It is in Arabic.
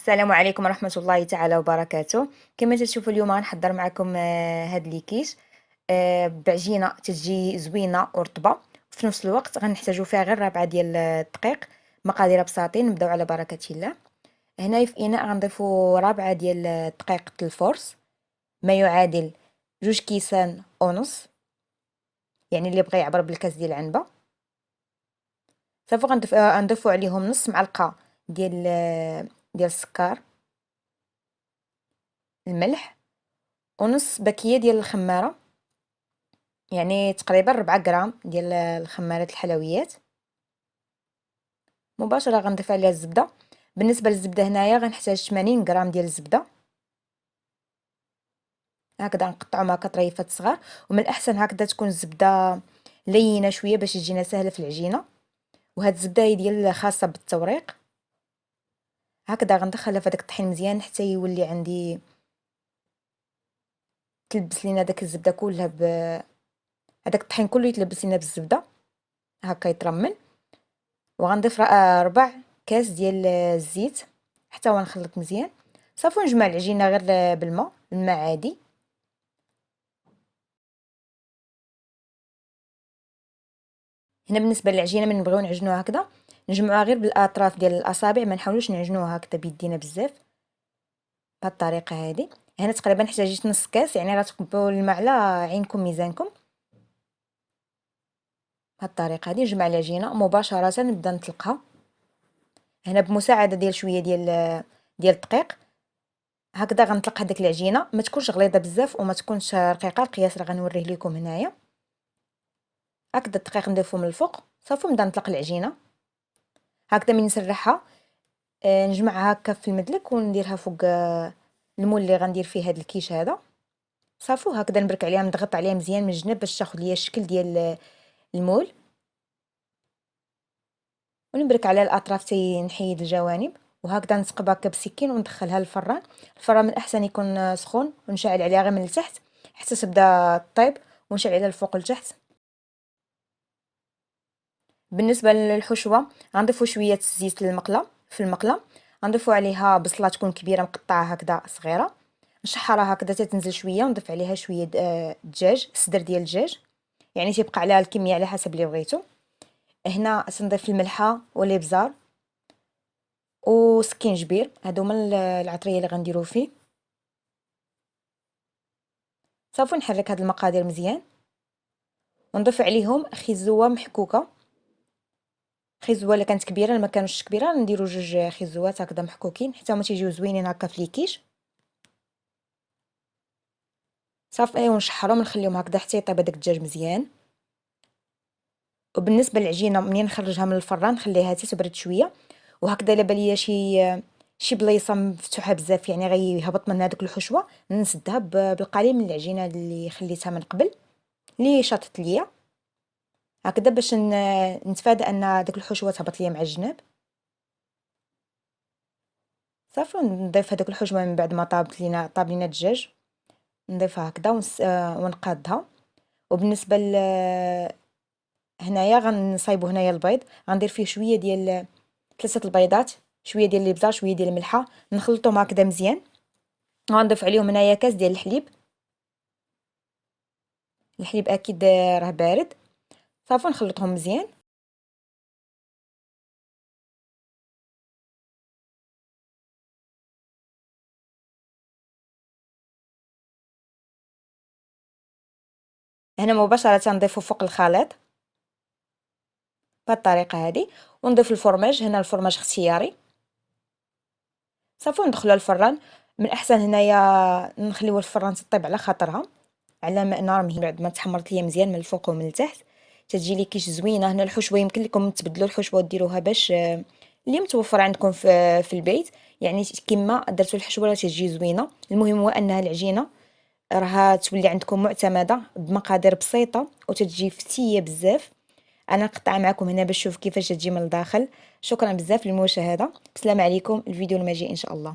السلام عليكم ورحمة الله تعالى وبركاته. كما تشوفوا اليوم غنحضر معكم هاد لي كيش بعجينة تتجي زوينة ورطبة. في نفس الوقت غنحتاجو فيها غير ربعة ديال الدقيق. مقادير بساطين، نبداو على بركة الله. هنايا في اناء غنضيفو ربعة ديال دقيق الفورس، ما يعادل 2 كيسان ونص، يعني اللي بغى يعبر بالكاس ديال العنبة. صافي غنضيفو عليهم نص معلقة ديال السكر، الملح، ونص باكية ديال الخمارة، يعني تقريبا 4 غرام ديال الخمارات الحلويات. مباشرة غنضيف عليها الزبدة. بالنسبة للزبدة هنايا غنحتاج 80 غرام ديال الزبدة، هكذا نقطعهم هكا طريفات صغار. ومن الاحسن هكذا تكون الزبدة لينة شوية باش تجينا سهلة في العجينة. وهاد الزبدة هي ديال خاصة بالتوريق. هكذا غندخلها في هذاك الطحين مزيان حتى يولي عندي تلبس لينا داك الزبدة كلها هذاك الطحين كله يتلبس لينا بالزبدة هكا يترمل. وغنضيف 4 كاس ديال الزيت حتى هو نخلط مزيان. صافي نجمع العجينه غير الماء عادي. هنا بالنسبه للعجينه من نبغيو نعجنوها هكذا نجمعوها غير بالاطراف ديال الاصابع، ما نحاولوش نعجنوها هكذا بيدينا بزاف بهذه الطريقه هذه. هنا تقريبا احتاجيت نص كاس، يعني غتكبوا الماء على عينكم ميزانكم. بهذه الطريقه هذه نجمع العجينه مباشره نبدا نطلقها هنا بمساعده ديال شويه ديال الدقيق. هكذا غنطلق هذيك العجينه، ما تكونش غليظه بزاف وما تكونش رقيقه. القياس راه غنوريه لكم هنايا. هكذا الدقيق نضيفو من الفوق. صافي نبدا نطلق العجينه هكذا. من نسرحها نجمعها هكا في المدلك ونديرها فوق المول اللي غندير فيه هذا الكيش هذا. صافي هكذا نبرك عليها، نضغط عليها مزيان من الجناب باش تاخذ ليا الشكل ديال المول، ونبرك على الاطراف تي نحيد الجوانب. وهكذا نثقب هكا بالسكين وندخلها للفران. الفران من الاحسن يكون سخون، ونشعل عليها غير من التحت حتى تبدا طيب، ونشعل عليها الفوق لتحت. بالنسبه للحشوه غنضيفوا شويه الزيت للمقله. في المقله غنضيفوا عليها بصله تكون كبيره مقطعه هكذا صغيره، نشحرها هكذا تتنزل شويه، ونضيف عليها شويه دجاج، صدر ديال الدجاج، يعني تيبقى عليها الكميه على حسب اللي بغيتو. هنا تنضيف الملحه والابزار وسكينجبير، هادو هما العطريه اللي غنديرو فيه. صافي نحرك هاد المقادير مزيان ونضيف عليهم خيزوه محكوكه. خيزوه الا كانت كبيره، ما كانوش كبيره نديرو 2 خيزوات هكذا محكوكين حتى هما تيجيو زوينين هكا في ليكيش. صافي ونشحرهم نخليهم هكذا حتى يطيب هذاك الدجاج مزيان. وبالنسبه للعجينه منين نخرجها من الفران نخليها حتى تبرد شويه. وهكذا الا بالي شي بلايصه مفتوحه بزاف، يعني غيهبط من هذوك الحشوه، نسدها بالقليل من العجينه اللي خليتها من قبل اللي شاطت ليا هكذا باش نتفادى ان داك الحشوه تهبط ليا مع الجناب. صافي نضيف هذاك الحشوه من بعد ما طاب لينا الدجاج، نضيفها هكذا ونقادها. وبالنسبه هنايا غنصايبو هنايا البيض، غندير فيه شويه ديال 3 البيضات، شويه ديال الابزار، شويه ديال الملحه، نخلطهم هكذا مزيان. غنضيف عليهم هنايا كاس ديال الحليب. الحليب اكيد راه بارد. صافي نخلطهم مزيان. هنا مباشره نضيفو فوق الخليط بهذه الطريقه هذه. ونضيف الفرماج، هنا الفرماج اختياري. صافي ندخلوها الفران. من الاحسن هنايا نخليو الفران تطيب على خاطرها على ماء نار مهيل بعد ما تحمرت ليا مزيان من الفوق ومن التحت تتجي لي كيش زوينه. هنا الحشوه يمكن لكم تبدلوا الحشوه وديروها باش اللي متوفر عندكم في البيت، يعني كما درتوا الحشوه راه تجي زوينه. المهم هو انها العجينه راها تولي عندكم معتمده بمقادير بسيطه وتتجي فتيه بزاف. انا نقطع معكم هنا باش نشوف كيفاش تجي من الداخل. شكرا بزاف للمشاهده، بسلام عليكم. الفيديو المجيء ان شاء الله.